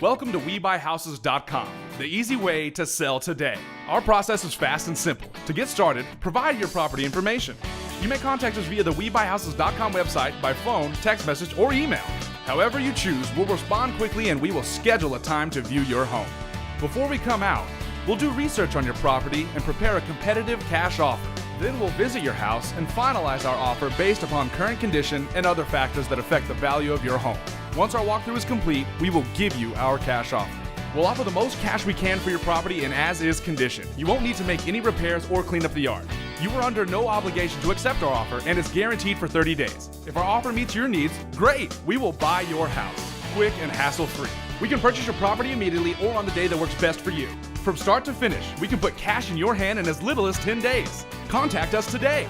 Welcome to WeBuyHouses.com, the easy way to sell today. Our process is fast and simple. To get started, provide your property information. You may contact us via the WeBuyHouses.com website by phone, text message, or email. However you choose, we'll respond quickly and we will schedule a time to view your home. Before we come out, we'll do research on your property and prepare a competitive cash offer. Then we'll visit your house and finalize our offer based upon current condition and other factors that affect the value of your home. Once our walkthrough is complete, we will give you our cash offer. We'll offer the most cash we can for your property in as-is condition. You won't need to make any repairs or clean up the yard. You are under no obligation to accept our offer and it's guaranteed for 30 days. If our offer meets your needs, great! We will buy your house, quick and hassle-free. We can purchase your property immediately or on the day that works best for you. From start to finish, we can put cash in your hand in as little as 10 days. Contact us today.